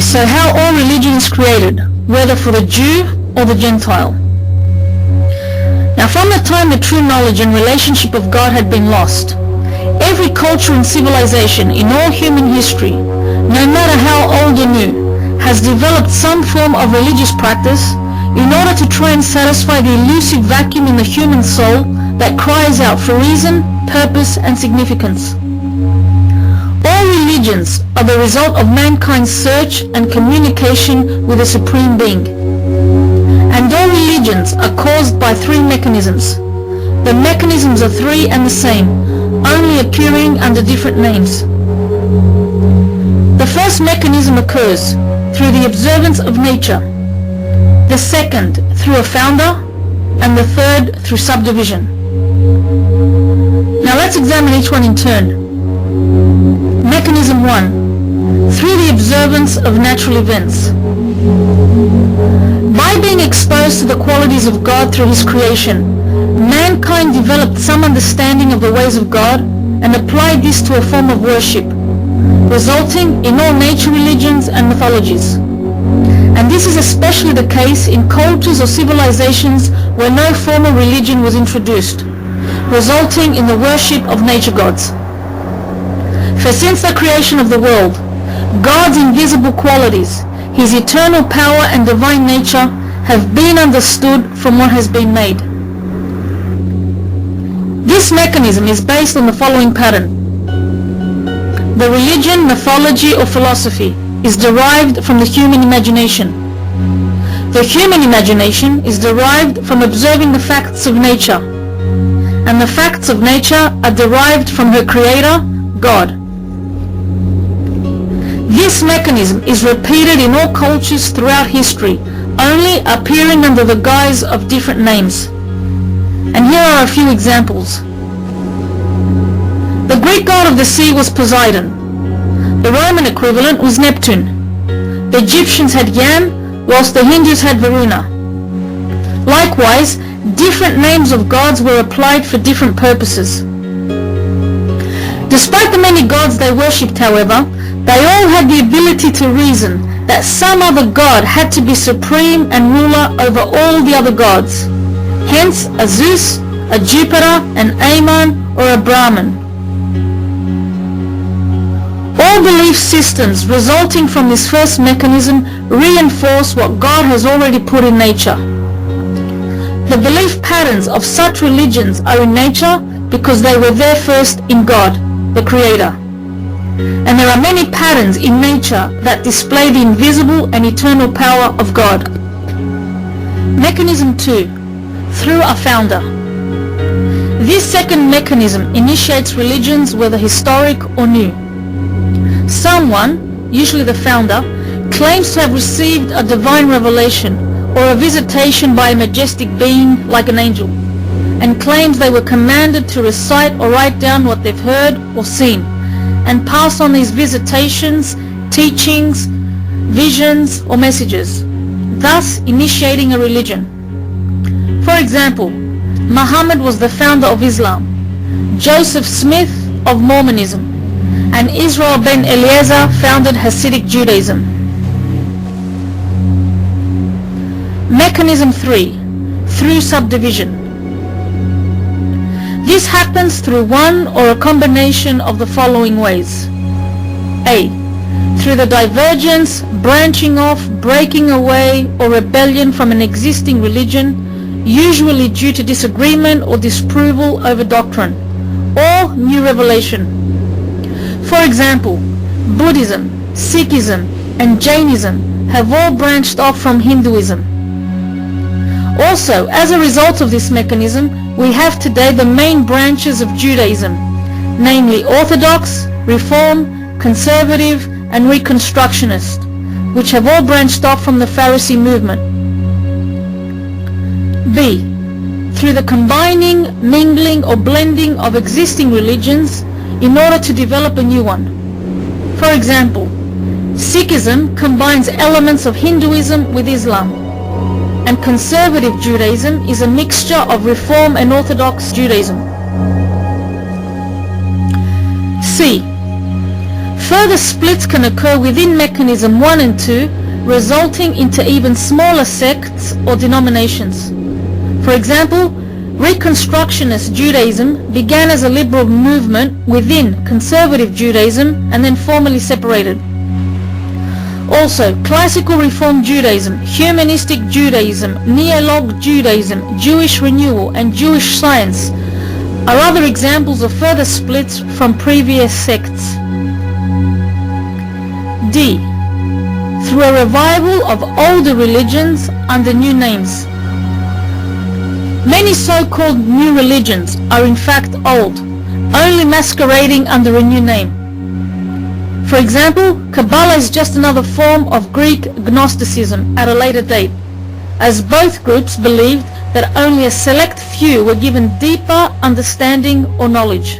Okay, so how all religion is created, whether for the Jew or the Gentile. Now, from the time the true knowledge and relationship of God had been lost, every culture and civilization in all human history, no matter how old or new, has developed some form of religious practice in order to try and satisfy the elusive vacuum in the human soul that cries out for reason, purpose, and significance. All religions are the result of mankind's search and communication with the Supreme Being. And all religions are caused by three mechanisms. The mechanisms are three and the same, only appearing under different names. The first mechanism occurs through the observance of nature, the second through a founder, and the third through subdivision. Now let's examine each one in turn. Mechanism 1. Through the observance of natural events. By being exposed to the qualities of God through His creation, mankind developed some understanding of the ways of God and applied this to a form of worship, resulting in all nature religions and mythologies. And this is especially the case in cultures or civilizations where no formal religion was introduced, resulting in the worship of nature gods. For since the creation of the world, God's invisible qualities, His eternal power and divine nature have been understood from what has been made. This mechanism is based on the following pattern. The religion, mythology, or philosophy is derived from the human imagination. The human imagination is derived from observing the facts of nature, and the facts of nature are derived from her creator, God. This mechanism is repeated in all cultures throughout history, only appearing under the guise of different names. And here are a few examples. The Greek god of the sea was Poseidon. The Roman equivalent was Neptune. The Egyptians had Yam, whilst the Hindus had Varuna. Likewise, different names of gods were applied for different purposes. Despite the many gods they worshipped, however, they all had the ability to reason that some other god had to be supreme and ruler over all the other gods. Hence, a Zeus, a Jupiter, an Ammon, or a Brahman. All belief systems resulting from this first mechanism reinforce what God has already put in nature. The belief patterns of such religions are in nature because they were there first in God, the Creator. And there are many patterns in nature that display the invisible and eternal power of God. Mechanism 2. Through a founder. This second mechanism initiates religions, whether historic or new. Someone, usually the founder, claims to have received a divine revelation or a visitation by a majestic being like an angel, and claims they were commanded to recite or write down what they've heard or seen, and pass on these visitations, teachings, visions, or messages, thus initiating a religion. For example, Muhammad was the founder of Islam, Joseph Smith of Mormonism, and Israel ben Eliezer founded Hasidic Judaism. Mechanism 3. Through subdivision. This happens through one or a combination of the following ways. A. Through the divergence, branching off, breaking away, or rebellion from an existing religion, usually due to disagreement or disapproval over doctrine, or new revelation. For example, Buddhism, Sikhism, and Jainism have all branched off from Hinduism. Also, as a result of this mechanism, we have today the main branches of Judaism, namely Orthodox, Reform, Conservative, and Reconstructionist, which have all branched off from the Pharisee movement. B. Through the combining, mingling, or blending of existing religions in order to develop a new one. For example, Sikhism combines elements of Hinduism with Islam, and Conservative Judaism is a mixture of Reform and Orthodox Judaism. C. Further splits can occur within mechanism 1 and 2, resulting into even smaller sects or denominations. For example, Reconstructionist Judaism began as a liberal movement within conservative Judaism and then formally separated. Also, Classical Reform Judaism, Humanistic Judaism, Neolog Judaism, Jewish Renewal, and Jewish Science are other examples of further splits from previous sects. D. Through a revival of older religions under new names. Many so-called new religions are in fact old, only masquerading under a new name. For example, Kabbalah is just another form of Greek Gnosticism at a later date, as both groups believed that only a select few were given deeper understanding or knowledge.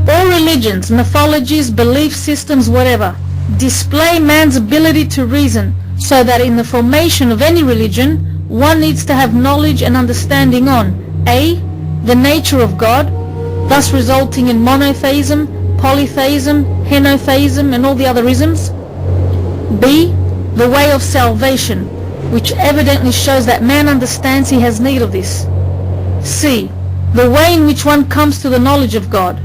All religions, mythologies, belief systems, whatever, display man's ability to reason, so that in the formation of any religion, one needs to have knowledge and understanding on A. the nature of God, thus resulting in monotheism, polytheism, henotheism, and all the other isms. B. the way of salvation, which evidently shows that man understands he has need of this. C. the way in which one comes to the knowledge of God.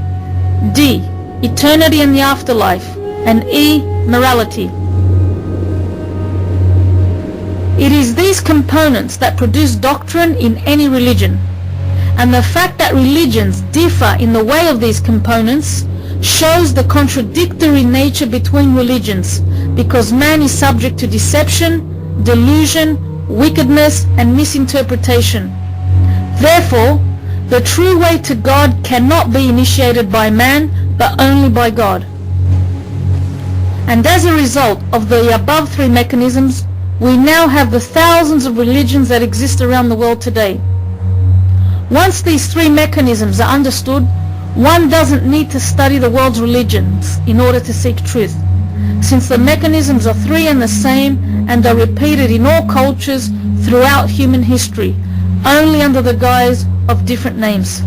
D. eternity and the afterlife. And E. morality. It is these components that produce doctrine in any religion, and the fact that religions differ in the way of these components shows the contradictory nature between religions, because man is subject to deception, delusion, wickedness, and misinterpretation. Therefore, the true way to God cannot be initiated by man, but only by God. And as a result of the above three mechanisms, we now have the thousands of religions that exist around the world today. Once these three mechanisms are understood, one doesn't need to study the world's religions in order to seek truth, since the mechanisms are three and the same and are repeated in all cultures throughout human history, only under the guise of different names.